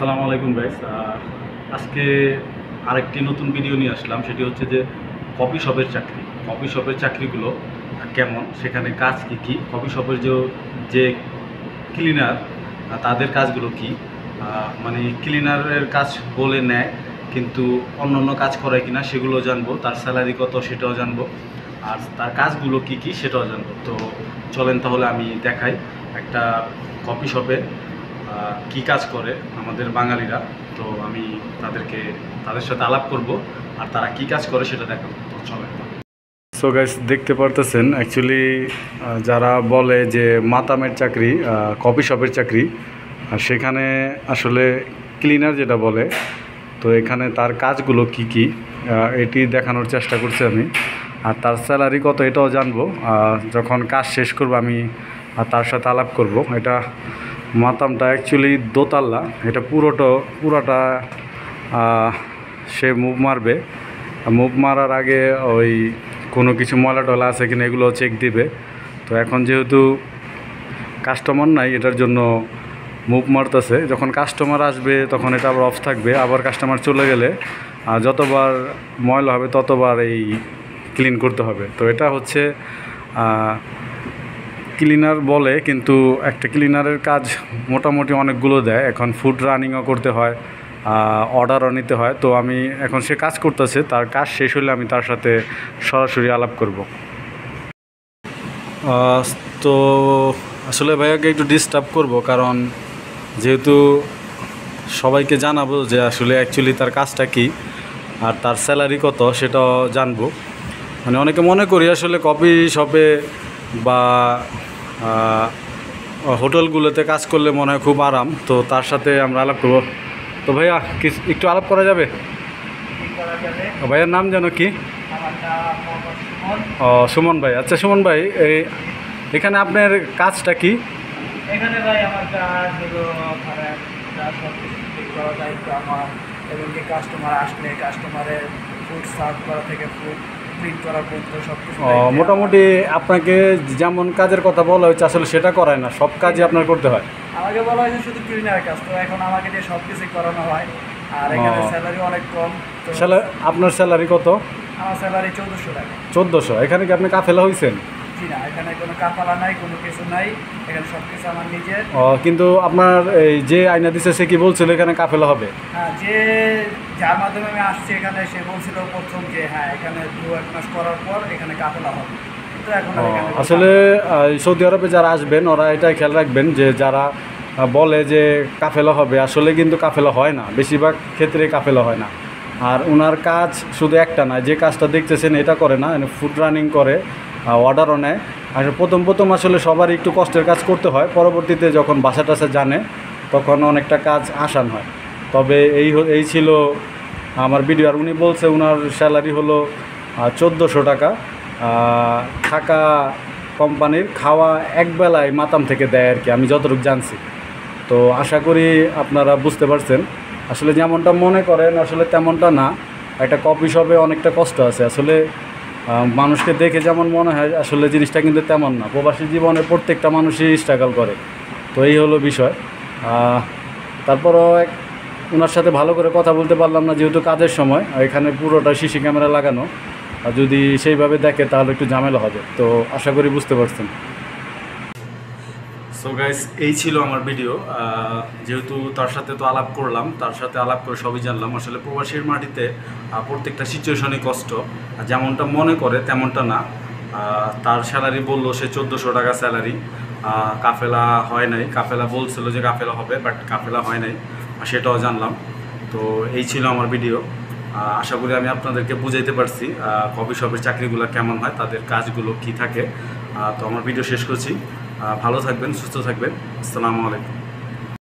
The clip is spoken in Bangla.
আসসালামু আলাইকুম গাইস। আজকে আরেকটি নতুন ভিডিও নিয়ে আসলাম। সেটি হচ্ছে যে কফি শপের চাকরি। কফি শপের চাকরিগুলো কেমন, সেখানে কাজ কী কী, কফি শপের যে ক্লিনার তাদের কাজগুলো কী, মানে ক্লিনারের কাজ বলে নেয় কিন্তু অন্য অন্য কাজ করায় কিনা সেগুলো জানবো, তার স্যালারি কত সেটাও জানবো, আর তার কাজগুলো কী কী সেটাও জানবো। তো চলেন তাহলে আমি দেখাই একটা কফি শপে কি কাজ করে আমাদের বাঙালিরা। তো আমি তাদের সাথে আলাপ করব আর তারা কি কাজ করে সেটা দেখাবো। তো চলেন। সো গাইস, দেখতে পারতেছেন অ্যাকচুয়ালি যারা বলে যে মাতামের চাকরি, কফি শপের চাকরি, আর সেখানে আসলে ক্লিনার যেটা বলে, তো এখানে তার কাজগুলো কি কি এটি দেখানোর চেষ্টা করছি আমি। আর তার স্যালারি কত এটাও জানবো। যখন কাজ শেষ করব আমি তার সাথে আলাপ করব। এটা মাতামটা অ্যাকচুয়ালি দোতলা, এটা পুরোটা সে মুভ মারবে। মুভ মারার আগে ওই কোনো কিছু ময়লা টলা আছে কিনা এগুলো চেক দিবে। তো এখন যেহেতু কাস্টমার নাই, এটার জন্য মুভ মারতেছে। যখন কাস্টমার আসবে তখন এটা আবার অফ থাকবে, আবার কাস্টমার চলে গেলে যতবার ময়লা হবে ততবার এই ক্লিন করতে হবে। তো এটা হচ্ছে ক্লিনার বলে, কিন্তু একটা ক্লিনারের কাজ মোটামুটি অনেকগুলো দেয়। এখন ফুড রানিংও করতে হয়, অর্ডারও নিতে হয়। তো আমি এখন সে কাজ করতেছে, তার কাজ শেষ হলে আমি তার সাথে সরাসরি আলাপ করব। তো আসলে ভাইয়াকে একটু ডিস্টার্ব করব, কারণ যেহেতু সবাইকে জানাবো যে আসলে অ্যাকচুয়ালি তার কাজটা কী আর তার স্যালারি কত সেটাও জানবো। মানে অনেকে মনে করি আসলে কফি শপে বা হোটেলগুলোতে কাজ করলে মনে হয় খুব আরাম। তো তার সাথে আমরা আলাপ করবো। তো ভাইয়া একটু আলাপ করা যাবে? ভাইয়ার নাম যেন কি? ও, সুমন ভাই। আচ্ছা সুমন ভাই, এখানে আপনার কাজটা কি? এখানে ভাই আমার কাজ হলো করার দায়িত্ব আমার, এবং কি কাস্টমার আসলে কাস্টমারের ফুড সার্ভ করা থেকে ফুড প্রিন্ট করা পর্যন্ত সব কিছু। মোটামুটি আপনাকে যেমন কাজের কথা বলা হয়েছে আসলে সেটা করায় না, সব কাজই আপনার করতে হয়। আমাকে বলা হয়েছে শুধু ক্লিনার কাজ, তো এখন আমাকে দিয়ে সব কিছুই করানো হয়। আর এখানে স্যালারি অনেক কম। আপনার স্যালারি কত? আমার স্যালারি 1400 টাকা। 1400? এখানে কি আপনি কাফেলা হয়েছেন? জি না, এখানে কোনো কাফালা নাই, কোনো কিছু নাই, এখানে সব কিছু আমার নিজের। কিন্তু আপনার এই যে আইনা দিছে সে কি বলছিল এখানে কাফেলা হবে? হ্যাঁ, যার মাধ্যমে আমি আসছি এখানে সে বলছিল প্রথম যে হ্যাঁ এখানে 2-1 মাস করার পর এখানে কাফেলা হবে। কিন্তু এখন আসলে সৌদি আরবে যারা আসবেন ওরা এটাই খেয়াল রাখবেন যে যারা বলে যে কাফেলা হবে, আসলে কিন্তু কাফেলা হয় না, বেশিরভাগ ক্ষেত্রে কাফেলা হয় না। আর ওনার কাজ শুধু একটা না, যে কাজটা দেখতেছেন এটা করে না, ফুড রানিং করে, অর্ডারও নেয়। আর প্রথম আসলে সবারই একটু কষ্টের কাজ করতে হয়, পরবর্তীতে যখন বাসা টাসা জানে তখন অনেকটা কাজ আসান হয়। তবে এই ছিল আমার ভিডিও। আর উনি বলছে ওনার স্যালারি হলো 1400 টাকা। থাকা কোম্পানির, খাওয়া একবেলায় মাতাম থেকে দেয় আর কি, আমি যতটুকু জানছি। তো আশা করি আপনারা বুঝতে পারছেন। আসলে যেমনটা মনে করেন আসলে তেমনটা না। একটা কফি শপে অনেকটা কষ্ট আছে আসলে, মানুষকে দেখে যেমন মনে হয় আসলে জিনিসটা কিন্তু তেমন না। প্রবাসী জীবনে প্রত্যেকটা মানুষই স্ট্রাগল করে। তো এই হলো বিষয়। তারপরও ওনার সাথে ভালো করে কথা বলতে পারলাম না যেহেতু কাজের সময়। এখানে পুরোটা সিসি ক্যামেরা লাগানো, আর যদি সেইভাবে দেখে তাহলে একটু ঝামেলা হবে। তো আশা করি বুঝতে পারছেন। সো গাইস, এই ছিল আমার ভিডিও। যেহেতু তার সাথে তো আলাপ করলাম, তার সাথে আলাপ করে সবই জানলাম। আসলে প্রবাসীর মাটিতে প্রত্যেকটা সিচুয়েশনই কষ্ট, যেমনটা মনে করে তেমনটা না। তার স্যালারি বললো সে 1400 টাকা স্যালারি। কাফেলা হয় নাই, কাফেলা বলছিল যে কাফেলা হবে, বাট কাফেলা হয় নাই, সেটাও জানলাম। তো এই ছিল আমার ভিডিও। আশা করি আমি আপনাদেরকে বুঝাইতে পারছি কফি শপের চাকরিগুলো কেমন হয়, তাদের কাজগুলো কি থাকে। তো আমার ভিডিও শেষ করছি। ভালো থাকবেন, সুস্থ থাকবেন। আসসালামু আলাইকুম।